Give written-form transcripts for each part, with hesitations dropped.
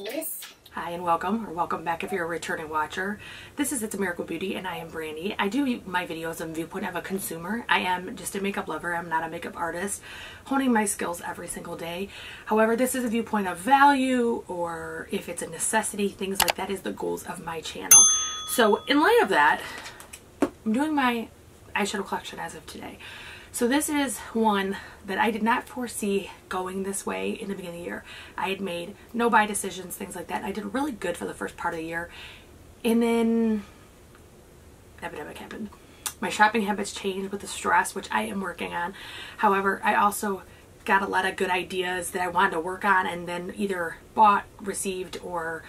face. Hi and welcome, or welcome back if you're a returning watcher. This is It's a Miracle Beauty and I am Brandy. I do my videos from the viewpoint of a consumer. I am just a makeup lover. I'm not a makeup artist, honing my skills every single day. However, this is a viewpoint of value, or if it's a necessity, things like that is the goals of my channel. So in light of that, I'm doing my eyeshadow collection as of today. So this is one that I did not foresee going this way in the beginning of the year. I had made no buy decisions, things like that. I did really good for the first part of the year. And then the epidemic happened. My shopping habits changed with the stress, which I am working on. However, I also got a lot of good ideas that I wanted to work on, and then either bought, received, or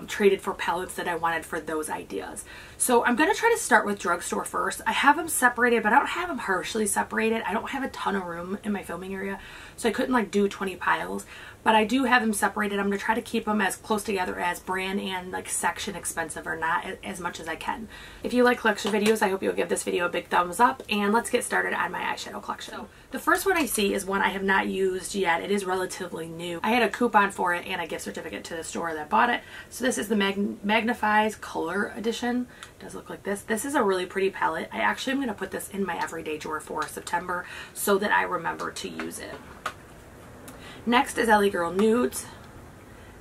traded for palettes that I wanted for those ideas. So I'm going to try to start with drugstore first. I have them separated, but I don't have them harshly separated. I don't have a ton of room in my filming area, so I couldn't like do 20 piles, but I do have them separated. I'm going to try to keep them as close together as brand and like section expensive or not, as much as I can. If you like collection videos, I hope you'll give this video a big thumbs up, and let's get started on my eyeshadow collection. So the first one I see is one I have not used yet. It is relatively new. I had a coupon for it and a gift certificate to the store that bought it. So this is the Magnifies Color Edition. It does look like this. This is a really pretty palette. I actually am going to put this in my everyday drawer for September so that I remember to use it. Next is LA Girl Nudes.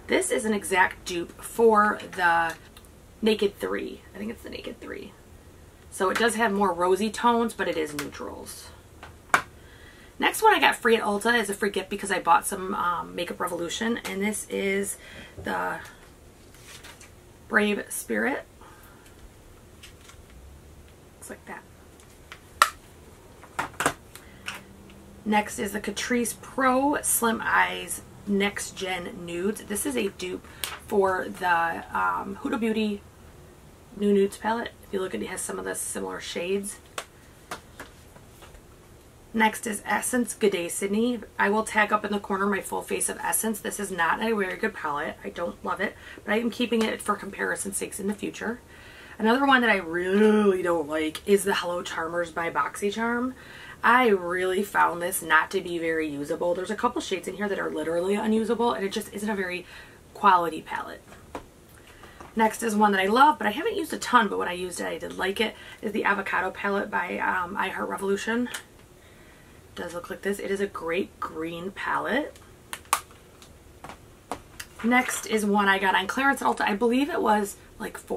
This is an exact dupe for the Naked 3. I think it's the Naked 3. So it does have more rosy tones, but it is neutrals. Next one I got free at Ulta as a free gift because I bought some Makeup Revolution, and this is the Brave Spirit. Looks like that. Next is the Catrice Pro Slim Eyes Next Gen Nudes. This is a dupe for the Huda Beauty New Nudes palette. If you look at it, it has some of the similar shades. Next is Essence Good Day Sydney. I will tag up in the corner my full face of Essence. This is not a very good palette. I don't love it, but I am keeping it for comparison sakes in the future. Another one that I really don't like is the Hello Charmers by BoxyCharm. I really found this not to be very usable. There's a couple shades in here that are literally unusable, and it just isn't a very quality palette. Next is one that I love, but I haven't used a ton, but when I used it, I did like it, is the Avocado palette by iHeart Revolution. It does look like this. It is a great green palette. Next is one I got on clearance at Ulta. I believe it was like $4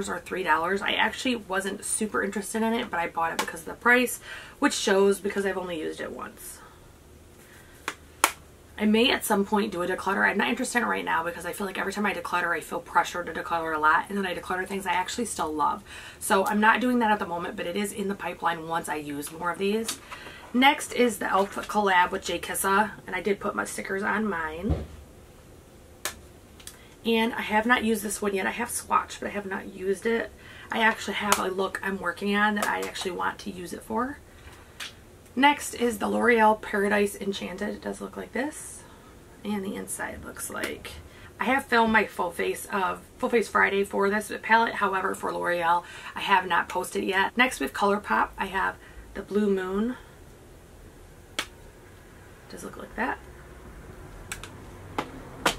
or $3. I actually wasn't super interested in it, but I bought it because of the price, which shows because I've only used it once. I may at some point do a declutter. I'm not interested in it right now because I feel like every time I declutter, I feel pressured to declutter a lot, and then I declutter things I actually still love. So I'm not doing that at the moment, but it is in the pipeline once I use more of these. Next is the e.l.f. collab with J. Kissa, and I did put my stickers on mine. And I have not used this one yet. I have swatched, but I have not used it. I actually have a look I'm working on that I actually want to use it for. Next is the L'Oreal Paradise Enchanted. It does look like this. And the inside looks like... I have filmed my full face Friday for this palette. However, for L'Oreal, I have not posted yet. Next with ColourPop, I have the Blue Moon. It does look like that.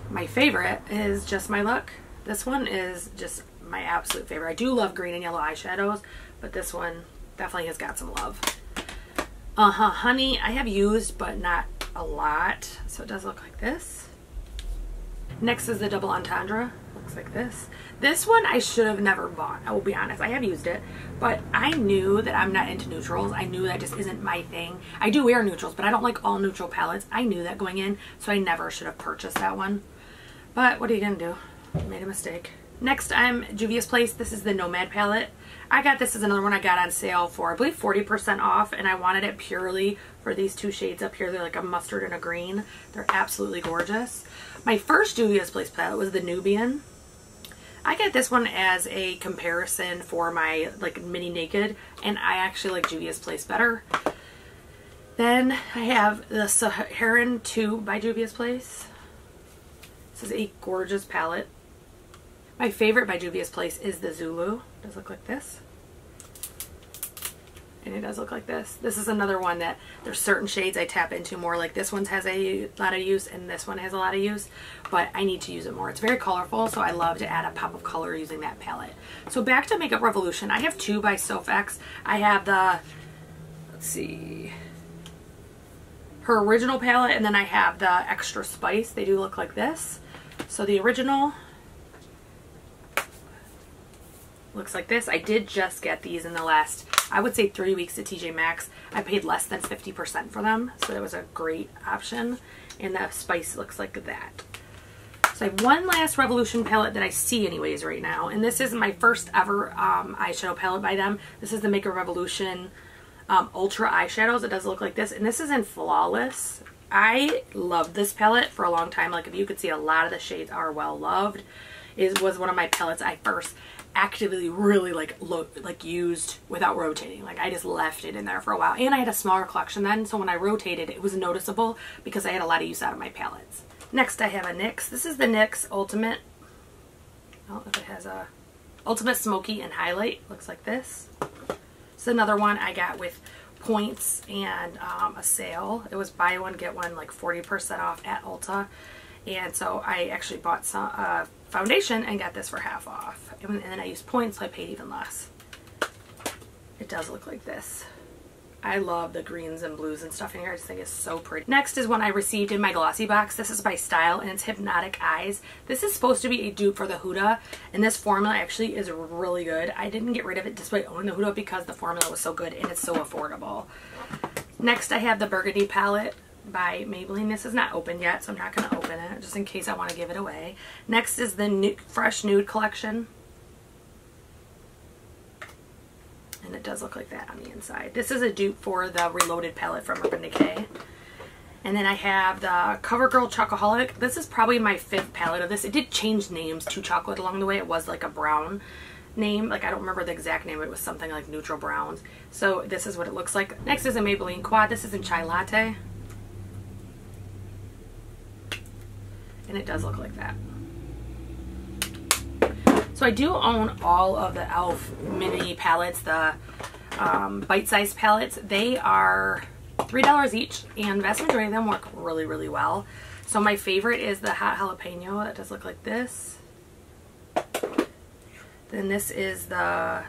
My favorite is Just My Look. This one is just my absolute favorite. I do love green and yellow eyeshadows, but this one definitely has got some love. Honey, I have used, but not a lot. So it does look like this. Next is the Double Entendre. Looks like this. This one I should have never bought. I will be honest. I have used it, but I knew that I'm not into neutrals. I knew that just isn't my thing. I do wear neutrals, but I don't like all neutral palettes. I knew that going in, so I never should have purchased that one. But what are you going to do? Made a mistake. Next, I'm Juvia's Place. This is the Nomad palette. I got this as another one I got on sale for, I believe, 40% off, and I wanted it purely for these two shades up here. They're like a mustard and a green. They're absolutely gorgeous. My first Juvia's Place palette was the Nubian. I got this one as a comparison for my like mini naked, and I actually like Juvia's Place better. Then I have the Saharan 2 by Juvia's Place. This is a gorgeous palette. My favorite by Juvia's Place is the Zulu. It does look like this. And it does look like this. This is another one that there's certain shades I tap into more. Like this one has a lot of use and this one has a lot of use, but I need to use it more. It's very colorful, so I love to add a pop of color using that palette. So back to Makeup Revolution. I have two by Sofx. I have the, let's see, her original palette, and then I have the Extra Spice. They do look like this. So the original looks like this. I did just get these in the last, I would say 3 weeks at TJ Maxx. I paid less than 50% for them, so it was a great option. And the spice looks like that. So I have one last Revolution palette that I see anyways right now, and this is my first ever eyeshadow palette by them. This is the Makeup Revolution Ultra Eyeshadows. It does look like this, and this is in Flawless. I loved this palette for a long time. Like, if you could see, a lot of the shades are well loved. It was one of my palettes I first actively really used without rotating. Like, I just left it in there for a while, and I had a smaller collection then, so when I rotated it was noticeable because I had a lot of use out of my palettes. Next I have a NYX. This is the NYX Ultimate, I don't know if it has a Ultimate Smoky and Highlight. Looks like this. It's another one I got with points and a sale. It was buy one get one, like 40% off at Ulta, and so I actually bought some foundation and got this for half off, and then I used points, so I paid even less. It does look like this. I love the greens and blues and stuff in here. I just think it's so pretty. Next is one I received in my glossy box. This is by Style, and it's Hypnotic Eyes. This is supposed to be a dupe for the Huda, and this formula actually is really good. I didn't get rid of it despite owning the Huda because the formula was so good and it's so affordable. Next I have the Burgundy palette by Maybelline. This is not open yet, so I'm not going to open it just in case I want to give it away. Next is the Fresh Nude collection. And it does look like that on the inside. This is a dupe for the Reloaded palette from Urban Decay. And then I have the CoverGirl Chocoholic. This is probably my 5th palette of this. It did change names to chocolate along the way. It was like a brown name. Like, I don't remember the exact name. It was something like Neutral Browns. So this is what it looks like. Next is a Maybelline Quad. This is in Chai Latte. And it does look like that. So I do own all of the e.l.f. mini palettes, the bite-sized palettes. They are $3 each, and the vast majority of them work really, really well. So my favorite is the Hot Jalapeno. That does look like this. Then this is that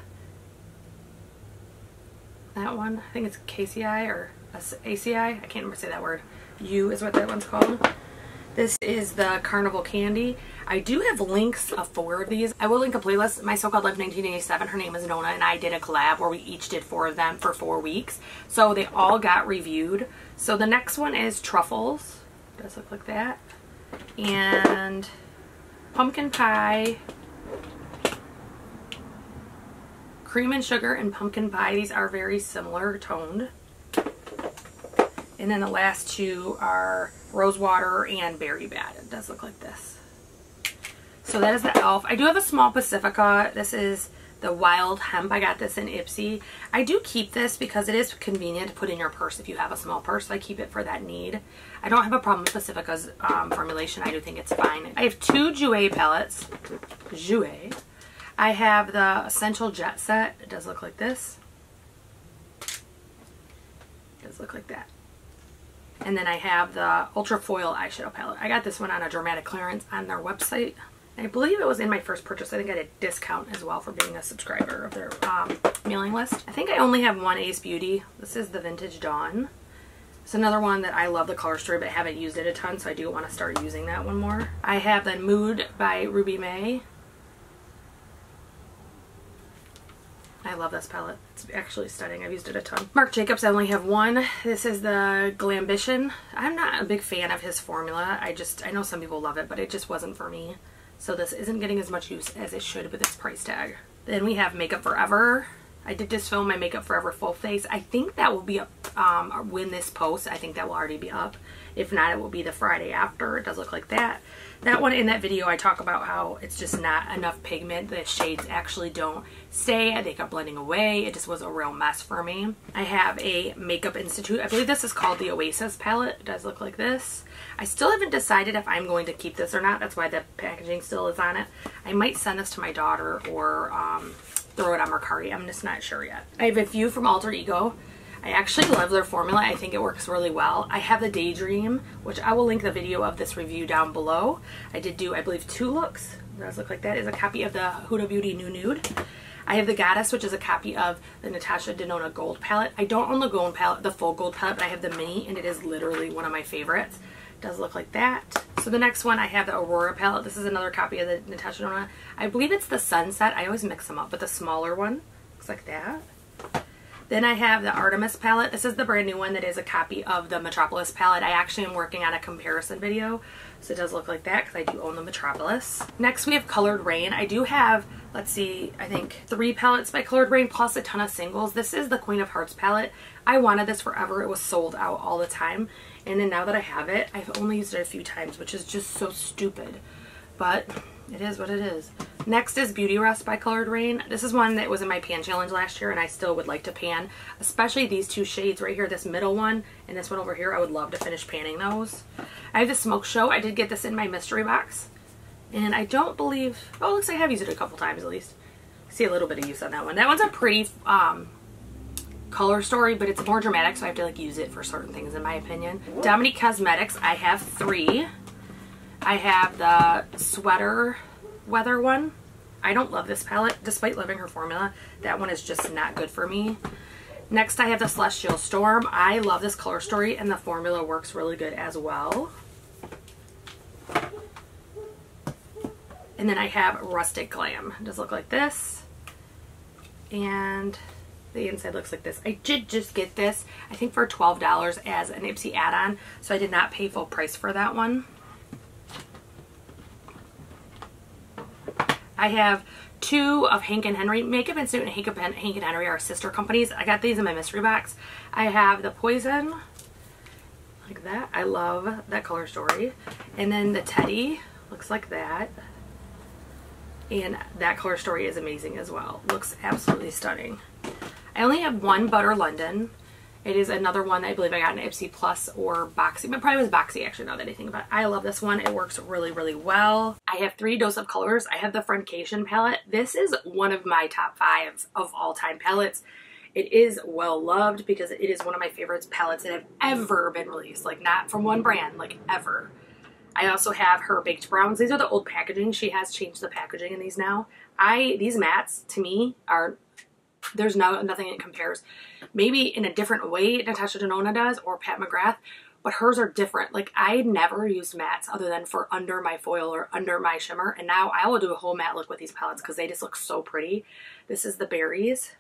one. I think it's KCI or ACI. I can't remember to say that word. U is what that one's called. This is the Carnival Candy. I do have links of 4 of these. I will link a playlist. My So-Called Life 1987, her name is Nona, and I did a collab where we each did 4 of them for 4 weeks. So they all got reviewed. So the next one is Truffles. It does look like that. And Pumpkin Pie, Cream and Sugar, and Pumpkin Pie. These are very similar toned. And then the last 2 are Rosewater and Berry Bad. It does look like this. So that is the e.l.f. I do have a small Pacifica. This is the Wild Hemp. I got this in Ipsy. I do keep this because it is convenient to put in your purse if you have a small purse. I keep it for that need. I don't have a problem with Pacifica's formulation. I do think it's fine. I have 2 Jouer palettes. Jouer. I have the Essential Jet Set. It does look like this. It does look like that. And then I have the Ultra Foil eyeshadow palette. I got this one on a dramatic clearance on their website. I believe it was in my first purchase. I think I got a discount as well for being a subscriber of their mailing list. I think I only have one Ace Beauty. This is the Vintage Dawn. It's another one that I love the color story, but haven't used it a ton, so I do want to start using that one more. I have the Mood by Ruby May. I love this palette. It's actually stunning. I've used it a ton. Marc Jacobs, I only have one. This is the Glambition. I'm not a big fan of his formula. I know some people love it, but it just wasn't for me. So this isn't getting as much use as it should with this price tag. Then we have Makeup Forever. I did just film my Makeup Forever full face. I think that will be up when this posts. I think that will already be up. If not, it will be the Friday after. It does look like that. That one, in that video, I talk about how it's just not enough pigment. The shades actually don't stay. They kept blending away. It just was a real mess for me. I have a Makeup Institute. I believe this is called the Oasis palette. It does look like this. I still haven't decided if I'm going to keep this or not. That's why the packaging still is on it. I might send this to my daughter or throw it on Mercari. I'm just not sure yet. I have a few from Alter Ego. I actually love their formula. I think it works really well. I have the Daydream, which I will link the video of this review down below. I did do, I believe, 2 looks. It does look like that. Is a copy of the Huda Beauty New Nude. I have the Goddess, which is a copy of the Natasha Denona Gold palette. I don't own the gold palette, the full gold palette, but I have the mini, and it is literally one of my favorites. It does look like that. So the next one, I have the Aurora palette. This is another copy of the Natasha Denona. I believe it's the Sunset. I always mix them up, but the smaller one looks like that. Then I have the Artemis palette. This is the brand new one that is a copy of the Metropolis palette. I actually am working on a comparison video, so it does look like that because I do own the Metropolis. Next we have Colored Rain. I do have, let's see, I think 3 palettes by Colored Rain plus a ton of singles. This is the Queen of Hearts palette. I wanted this forever. It was sold out all the time. And then now that I have it, I've only used it a few times, which is just so stupid. But it is what it is. Next is Beauty Rest by Colored Rain. This is one that was in my pan challenge last year, and I still would like to pan, especially these 2 shades right here, this middle one and this one over here. I would love to finish panning those. I have the Smoke Show. I did get this in my mystery box, and I don't believe, oh, it looks like I have used it a couple times at least. I see a little bit of use on that one. That one's a pretty color story, but it's more dramatic, so I have to like use it for certain things in my opinion. Dominique Cosmetics, I have 3. I have the Sweater Weather one. I don't love this palette, despite loving her formula. That one is just not good for me. Next, I have the Celestial Storm. I love this color story, and the formula works really good as well. And then I have Rustic Glam. It does look like this. And the inside looks like this. I did just get this, I think for $12 as an Ipsy add-on, so I did not pay full price for that one. I have 2 of Hank and Henry. Makeup Institute and Hank and Henry are sister companies. I got these in my mystery box. I have the Poison, like that. I love that color story. And then the Teddy looks like that. And that color story is amazing as well. Looks absolutely stunning. I only have 1 Butter London. It is another one that I believe I got in Ipsy Plus or Boxy, but probably was Boxy actually, now that I think about it. I love this one. It works really, really well. I have 3 Dose of Colors. I have the Friendcation palette. This is one of my top 5 of all time palettes. It is well loved because it is one of my favorite palettes that have ever been released. Like not from one brand, like ever. I also have her Baked Browns. These are the old packaging. She has changed the packaging in these now. These mattes to me are, there's nothing that compares. Maybe in a different way Natasha Denona does or Pat McGrath, but hers are different. Like I never used mattes other than for under my foil or under my shimmer, and now I will do a whole matte look with these palettes because they just look so pretty. This is the Berries.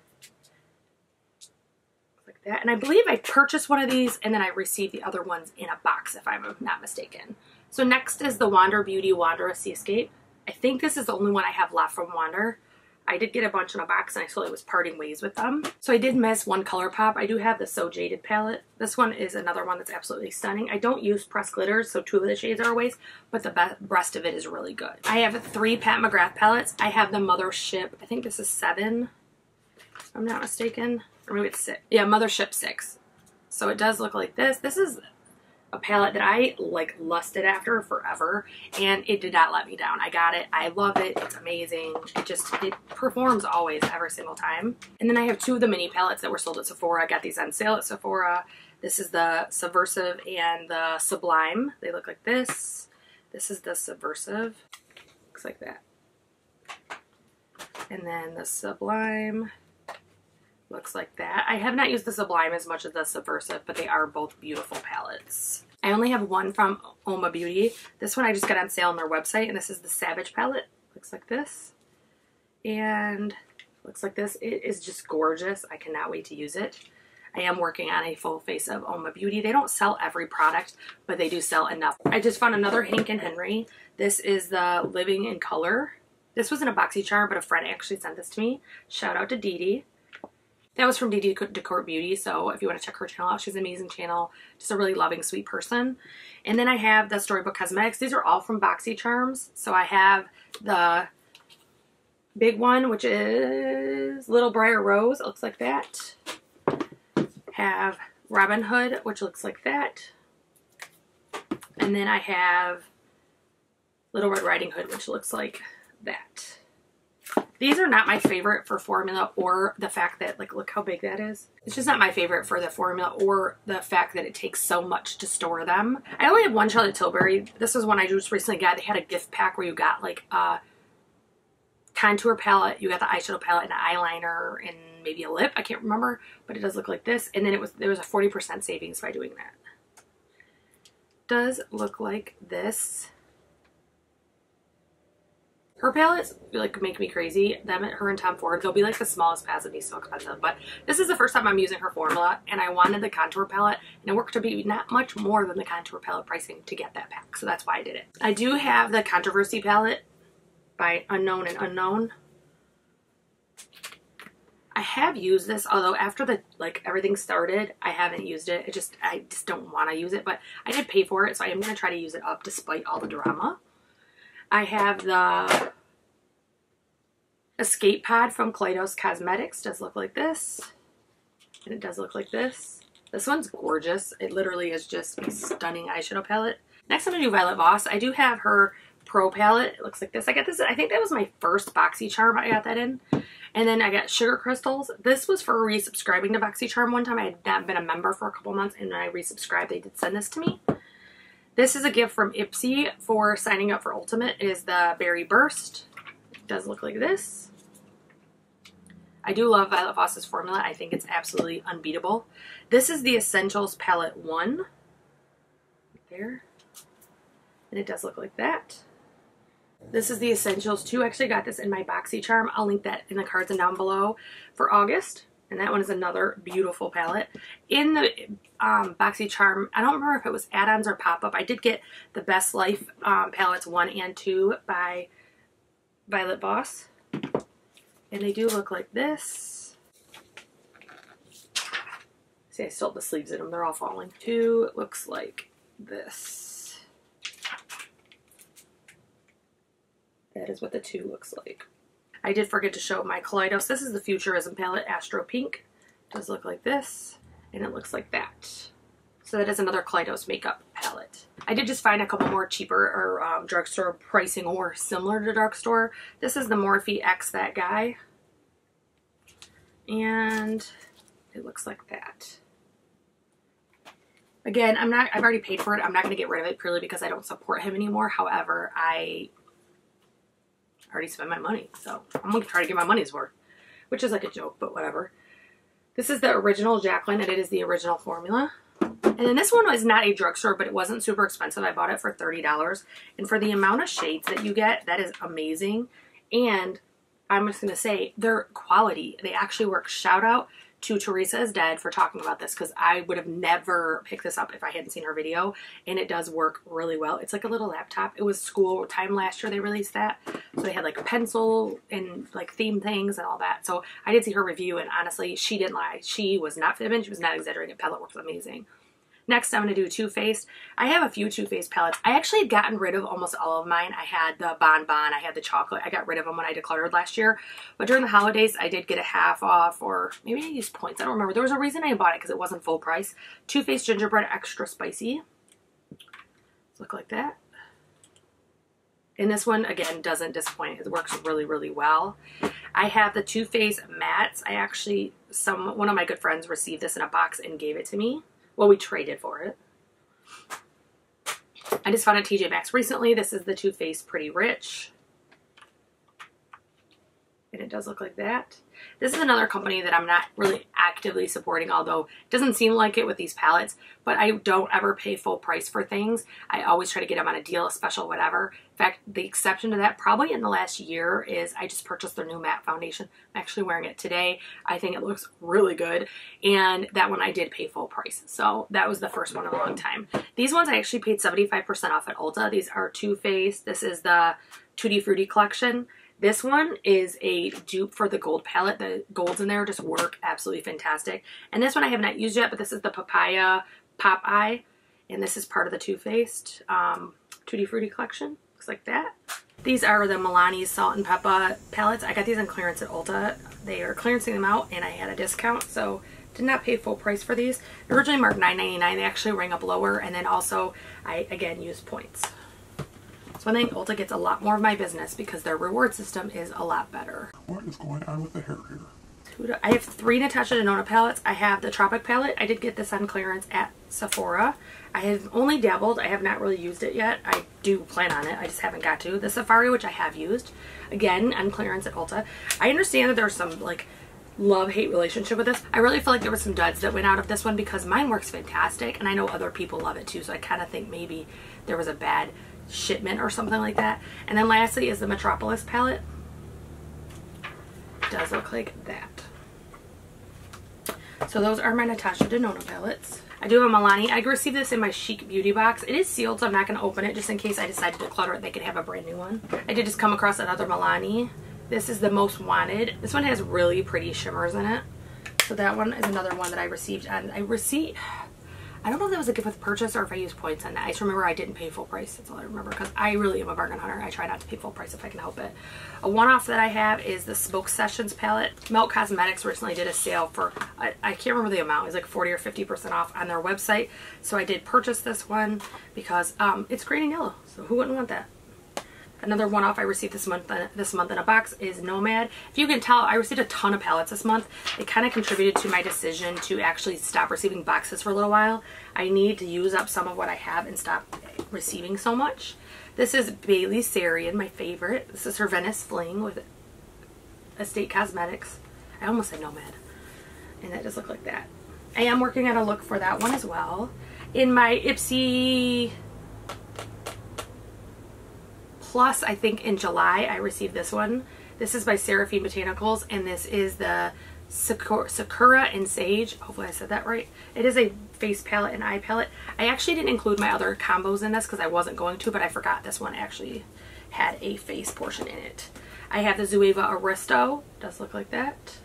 Like that. And I believe I purchased one of these and then I received the other ones in a box if I'm not mistaken. So next is the Wander Beauty Wanderous Seascape. I think this is the only one I have left from Wander. I did get a bunch in a box and I slowly was parting ways with them. So I did miss one color pop. I do have the So Jaded palette. This one is another one that's absolutely stunning. I don't use pressed glitters, so 2 of the shades are a waste, but the rest of it is really good. I have 3 Pat McGrath palettes. I have the Mothership, I think this is 7, if I'm not mistaken. Or maybe it's 6. Yeah, Mothership 6. So it does look like this. This is a palette that I like lusted after forever, and it did not let me down. I got it. I love it. It's amazing. It performs always, every single time. And then I have 2 of the mini palettes that were sold at Sephora. I got these on sale at Sephora. This is the Subversive and the Sublime. They look like this. This is the Subversive. Looks like that. And then the Sublime looks like that. I have not used the Sublime as much as the Subversive, but they are both beautiful palettes. I only have 1 from Oma Beauty. This one I just got on sale on their website, and this is the Savage palette. Looks like this. And looks like this. It is just gorgeous. I cannot wait to use it. I am working on a full face of Oma Beauty. They don't sell every product, but they do sell enough. I just found another Hank and Henry. This is the Living in Color. This was in a boxy charm, but a friend actually sent this to me. Shout out to Dee Dee. That was from Dee Dee Decor Beauty, so if you want to check her channel out, she's an amazing channel. Just a really loving, sweet person. And then I have the Storybook Cosmetics. These are all from Boxy Charms. So I have the big one, which is Little Briar Rose. It looks like that. Have Robin Hood, which looks like that. And then I have Little Red Riding Hood, which looks like that. These are not my favorite for formula or the fact that, like, look how big that is. It's just not my favorite for the formula or the fact that it takes so much to store them. I only have one Charlotte Tilbury. This was one I just recently got. They had a gift pack where you got like a contour palette, you got the eyeshadow palette and an eyeliner and maybe a lip. I can't remember, but it does look like this. And then there was a 40% savings by doing that. Does look like this. Her palettes like make me crazy. Her and Tom Ford, they'll be like the smallest palettes and be so expensive. But this is the first time I'm using her formula, and I wanted the contour palette, and it worked to be not much more than the contour palette pricing to get that pack. So that's why I did it. I do have the Controversy palette by Unknown and Unknown. I have used this, although after the everything started, I haven't used it. I just don't want to use it, but I did pay for it, so I am going to try to use it up despite all the drama. I have the Escape Pod from Kaleidos Cosmetics. Does look like this. And it does look like this. This one's gorgeous. It literally is just a stunning eyeshadow palette. Next I'm going to do Violet Voss. I do have her Pro palette. It looks like this. I got this, I think that was my first BoxyCharm I got that in. And then I got Sugar Crystals. This was for resubscribing to BoxyCharm one time. I had not been a member for a couple months, and when I resubscribed, they did send this to me. This is a gift from Ipsy for signing up for Ultimate. It is the Berry Burst. It does look like this. I do love Violet Voss's formula. I think it's absolutely unbeatable. This is the Essentials Palette 1. Right there. And it does look like that. This is the Essentials 2. I actually got this in my BoxyCharm. I'll link that in the cards and down below for August. And that one is another beautiful palette. In the BoxyCharm, I don't remember if it was add-ons or pop-up. I did get the Best Life palettes 1 and 2 by Violet Voss. And they do look like this. See, I still have the sleeves in them. They're all falling. 2 looks like this. That is what the 2 looks like. I did forget to show my Kaleidos. This is the Futurism palette, Astro Pink. It does look like this, and it looks like that. So that is another Kaleidos makeup palette. I did just find a couple more cheaper or drugstore pricing or similar to drugstore. This is the Morphe X That Guy. And it looks like that. Again, I've already paid for it. I'm not going to get rid of it purely because I don't support him anymore. However, I already spent my money, so I'm going to try to get my money's worth, which is like a joke, but whatever. This is the original Jacqueline, and it is the original formula. And then this one was not a drugstore, but it wasn't super expensive. I bought it for $30, and for the amount of shades that you get, that is amazing. And I'm just going to say, they're quality. They actually work. Shout out to Teresa is Dead for talking about this, because I would have never picked this up if I hadn't seen her video, and it does work really well. It's like a little laptop. It was school time last year they released that, so they had like pencil and like theme things and all that. So I did see her review, and honestly, she didn't lie. She was not fibbing. She was not exaggerating. Palette works amazing. Next, I'm going to do Too Faced. I have a few Too Faced palettes. I actually had gotten rid of almost all of mine. I had the Bon Bon. I had the chocolate. I got rid of them when I decluttered last year. But during the holidays, I did get a half off, or maybe I used points. I don't remember. There was a reason I bought it, because it wasn't full price. Too Faced Gingerbread Extra Spicy. Look like that. And this one, again, doesn't disappoint. It works really, really well. I have the Too Faced Mattes. I actually, one of my good friends received this in a box and gave it to me. Well, we traded for it. I just found it at TJ Maxx recently. This is the Too Faced Pretty Rich. And it does look like that. This is another company that I'm not really actively supporting, although it doesn't seem like it with these palettes, but I don't ever pay full price for things. I always try to get them on a deal, a special, whatever. In fact, the exception to that probably in the last year is I just purchased their new matte foundation. I'm actually wearing it today. I think it looks really good, and that one I did pay full price. So that was the first one in a long time. These ones I actually paid 75% off at Ulta. These are Too Faced. This is the Tutti Frutti collection. This one is a dupe for the gold palette. The golds in there just work absolutely fantastic. And this one I have not used yet, but this is the Papaya Pop Eye. And this is part of the Too Faced Tutti Frutti collection. Looks like that. These are the Milani's Salt and Pepper palettes. I got these on clearance at Ulta. They are clearancing them out, and I had a discount, so did not pay full price for these. They're originally marked $9.99. They actually ring up lower, and then also I, again, used points. So I think Ulta gets a lot more of my business because their reward system is a lot better. What is going on with the hair here? I have 3 Natasha Denona palettes. I have the Tropic palette. I did get this on clearance at Sephora. I have only dabbled. I have not really used it yet. I do plan on it. I just haven't got to. The Safari, which I have used, again, on clearance at Ulta. I understand that there's some, like, love-hate relationship with this. I really feel like there were some duds that went out of this one because mine works fantastic, and I know other people love it too, so I kind of think maybe there was a bad shipment or something like that. And then lastly is the Metropolis palette. It does look like that. So those are my Natasha Denona palettes. I do have a Milani. I received this in my Chic Beauty box. It is sealed, so I'm not going to open it just in case I decide to declutter it. They could have a brand new one. I did just come across another Milani. This is the Most Wanted. This one has really pretty shimmers in it. So that one is another one that I received. And I don't know if that was a gift with purchase or if I used points on that. I just remember I didn't pay full price. That's all I remember because I really am a bargain hunter. I try not to pay full price if I can help it. A one-off that I have is the Smoke Sessions palette. Melt Cosmetics recently did a sale for, I can't remember the amount. It was like 40 or 50% off on their website. So I did purchase this one because it's green and yellow. So who wouldn't want that? Another one-off I received this month in a box is Nomad. If you can tell, I received a ton of palettes this month. It kind of contributed to my decision to actually stop receiving boxes for a little while. I need to use up some of what I have and stop receiving so much. This is Bailey Sarian, my favorite. This is her Venice Fling with Estate Cosmetics. I almost said Nomad. And that does look like that. I am working on a look for that one as well. In my Ipsy Plus, I think in July, I received this one. This is by Seraphine Botanicals, and this is the Sakura and Sage. Hopefully I said that right. It is a face palette and eye palette. I actually didn't include my other combos in this because I wasn't going to, but I forgot this one actually had a face portion in it. I have the Zueva Aristo. Does look like that.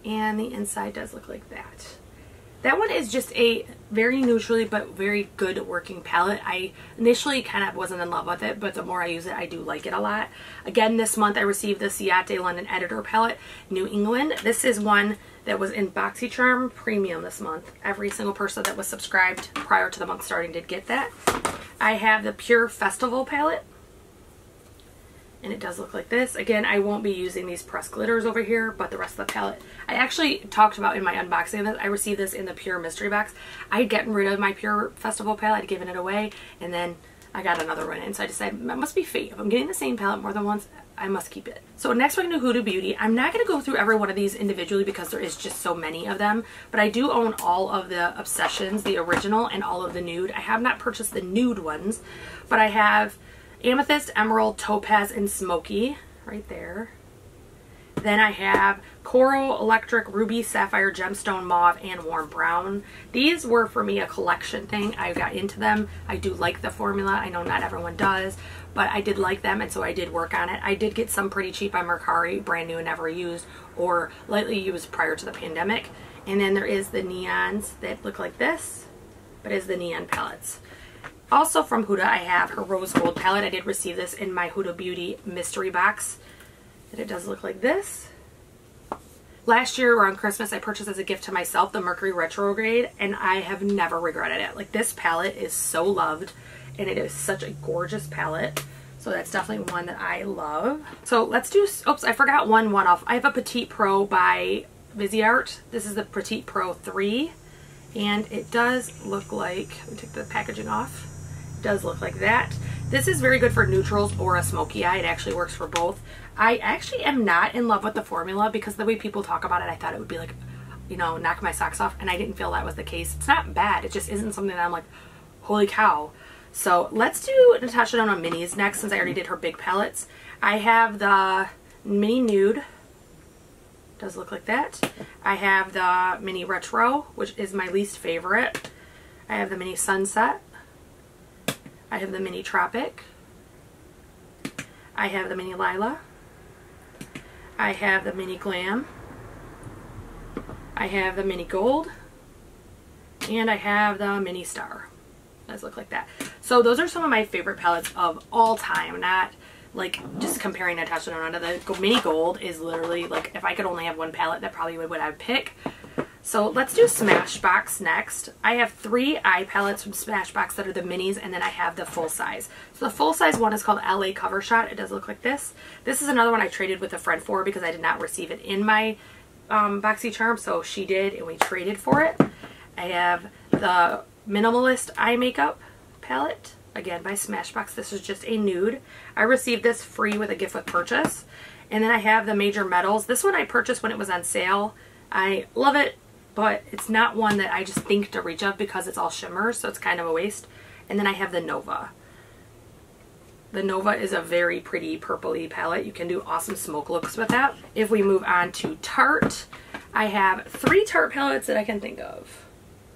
And the inside does look like that. That one is just a very neutrally but very good working palette. I initially kind of wasn't in love with it, but the more I use it, I do like it a lot. Again, this month I received the Ciate London Editor palette, New England. This is one that was in BoxyCharm Premium this month. Every single person that was subscribed prior to the month starting did get that. I have the Pure Festival palette. And it does look like this. Again, I won't be using these pressed glitters over here, but the rest of the palette. I actually talked about in my unboxing that I received this in the Pure Mystery Box. I had gotten rid of my Pure Festival palette. I'd given it away, and then I got another one in. So I decided, that must be fate. If I'm getting the same palette more than once, I must keep it. So next we're going to Huda Beauty. I'm not going to go through every one of these individually because there is just so many of them. But I do own all of the Obsessions, the original, and all of the nude. I have not purchased the nude ones, but I have Amethyst, Emerald, Topaz, and Smoky right there. Then I have Coral, Electric, Ruby, Sapphire, Gemstone, Mauve, and Warm Brown. These were for me a collection thing. I got into them. I do like the formula. I know not everyone does, but I did like them, and so I did work on it. I did get some pretty cheap by Mercari, brand new and never used, or lightly used prior to the pandemic. And then there is the neons that look like this, but is the neon palettes. Also from Huda, I have her Rose Gold palette. I did receive this in my Huda Beauty mystery box. And it does look like this. Last year around Christmas, I purchased as a gift to myself the Mercury Retrograde, and I have never regretted it. Like, this palette is so loved, and it is such a gorgeous palette. So that's definitely one that I love. So let's do, oops, I forgot one-off. I have a Petite Pro by Viseart. This is the Petite Pro 3, and it does look like, let me take the packaging off. Does look like that. This is very good for neutrals or a smoky eye. It actually works for both. I actually am not in love with the formula because the way people talk about it, I thought it would be like, you know, knock my socks off, and I didn't feel that was the case. It's not bad. It just isn't something that I'm like, holy cow. So let's do Natasha Denona minis next since I already did her big palettes. I have the Mini Nude. Does look like that. I have the Mini Retro, which is my least favorite. I have the Mini Sunset. I have the Mini Tropic. I have the Mini Lila. I have the Mini Glam. I have the Mini Gold. And I have the Mini Star. Does look like that. So those are some of my favorite palettes of all time. Not like just comparing Natasha Denona. The Mini Gold is literally like, if I could only have one palette, that probably would what I'd pick. So let's do Smashbox next. I have 3 eye palettes from Smashbox that are the minis, and then I have the full size. So the full size one is called LA Cover Shot. It does look like this. This is another one I traded with a friend for because I did not receive it in my BoxyCharm, so she did, and we traded for it. I have the Minimalist Eye Makeup palette, again by Smashbox. This is just a nude. I received this free with a gift with purchase. And then I have the Major Metals. This one I purchased when it was on sale. I love it, but it's not one that I just think to reach of because it's all shimmers, so it's kind of a waste. And then I have the Nova. The Nova is a very pretty purpley palette. You can do awesome smoke looks with that. If we move on to Tarte, I have 3 Tarte palettes that I can think of.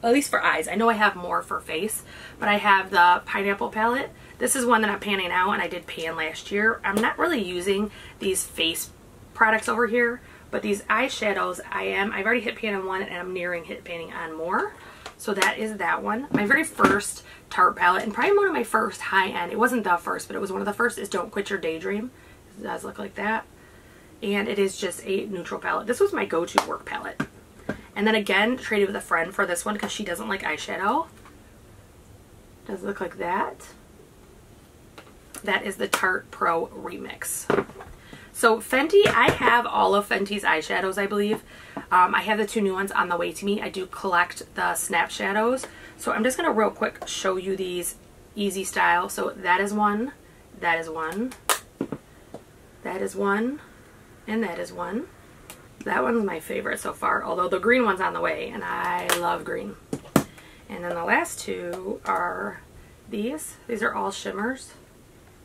At least for eyes. I know I have more for face, but I have the Pineapple palette. This is one that I'm panning out, and I did pan last year. I'm not really using these face products over here, but these eyeshadows I've already hit pan on one, and I'm nearing hit panning on more. So that is that one. My very first Tarte palette, and probably one of my first high-end, it wasn't the first, but it was one of the first, is Don't Quit Your Daydream. It does look like that. And it is just a neutral palette. This was my go-to work palette. And then again, traded with a friend for this one because she doesn't like eyeshadow. Does look like that. That is the Tarte Pro Remix. So Fenty, I have all of Fenty's eyeshadows, I believe. I have the 2 new ones on the way to me. I do collect the Snap Shadows. So I'm just going to real quick show you these easy style. So that is one, that is one, that is one, and that is one. That one's my favorite so far, although the green one's on the way, and I love green. And then the last 2 are these. These are all shimmers,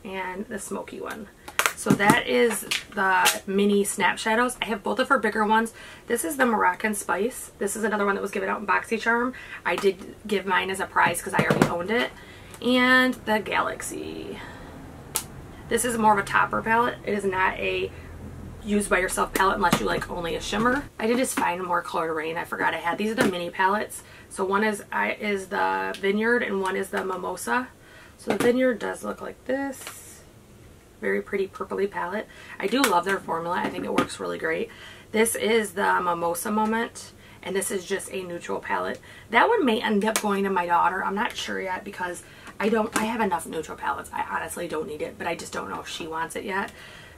and the smoky one. So that is the mini Snap Shadows. I have both of her bigger ones. This is the Moroccan Spice. This is another one that was given out in BoxyCharm. I did give mine as a prize because I already owned it. And the Galaxy. This is more of a topper palette. It is not a use by yourself palette unless you like only a shimmer. I did just find more Colored Rain. I forgot I had. These are the mini palettes. So one is the Vineyard and one is the Mimosa. So the Vineyard does look like this. Very pretty purpley palette. I do love their formula. I think it works really great. This is the Mimosa Moment, and this is just a neutral palette. That one may end up going to my daughter. I'm not sure yet because I have enough neutral palettes. I honestly don't need it, but I just don't know if she wants it yet.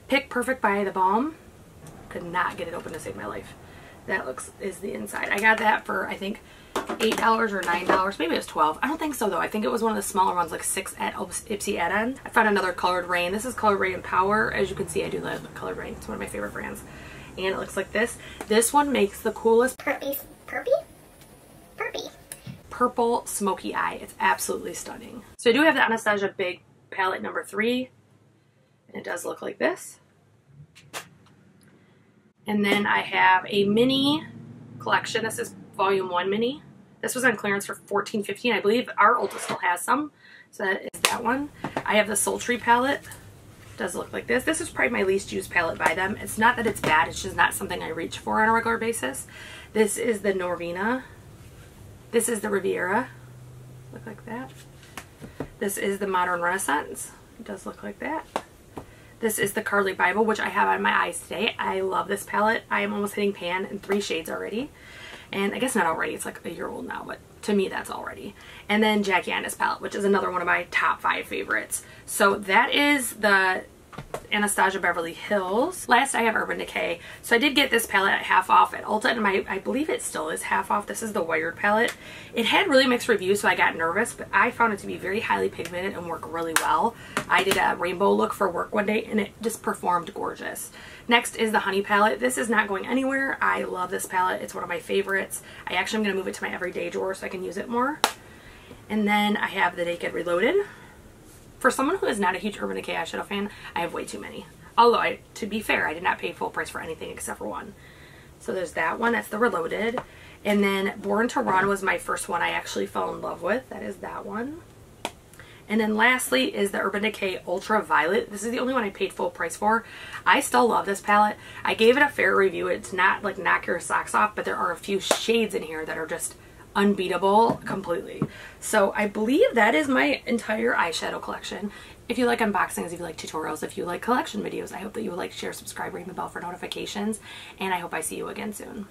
Pick Perfect by The Balm. Could not get it open to save my life. That is the inside. I got that for, I think, $8 or $9. Maybe it was $12. I don't think so though. I think it was one of the smaller ones, like 6 at Ipsy add-on. I found another Colored Rain. This is Colored Rain Power. As you can see, I do love Colored Rain. It's one of my favorite brands. And it looks like this. This one makes the coolest purple smoky eye. It's absolutely stunning. So I do have the Anastasia Big palette number 3. And it does look like this. And then I have a mini collection. This is Volume 1 mini. This was on clearance for $14.15. I believe our oldest still has some. So that is that one. I have the Sultry palette. It does look like this. This is probably my least used palette by them. It's not that it's bad. It's just not something I reach for on a regular basis. This is the Norvina. This is the Riviera. Look like that. This is the Modern Renaissance. It does look like that. This is the Carly Bible, which I have on my eyes today. I love this palette. I am almost hitting pan in 3 shades already. And I guess not already, it's like a year old now, but to me that's already. And then Jackie Anna's palette, which is another one of my top 5 favorites. So that is the Anastasia Beverly Hills. Last I have Urban Decay. So I did get this palette at half off at Ulta, and I believe it still is half off. This is the Wired palette. It had really mixed reviews, so I got nervous, but I found it to be very highly pigmented and work really well. I did a rainbow look for work one day, and it just performed gorgeous. Next is the Honey palette. This is not going anywhere. I love this palette. It's one of my favorites. I actually am going to move it to my everyday drawer so I can use it more. And then I have the Naked Reloaded. For someone who is not a huge Urban Decay eyeshadow fan, I have way too many. Although, to be fair, I did not pay full price for anything except for one. So there's that one. That's the Reloaded. And then Born to Run was my first one I actually fell in love with. That is that one. And then lastly is the Urban Decay Ultra Violet. This is the only one I paid full price for. I still love this palette. I gave it a fair review. It's not like knock your socks off, but there are a few shades in here that are just unbeatable completely. So I believe that is my entire eyeshadow collection. If you like unboxings, if you like tutorials, if you like collection videos, I hope that you will like, share, subscribe, ring the bell for notifications, and I hope I see you again soon.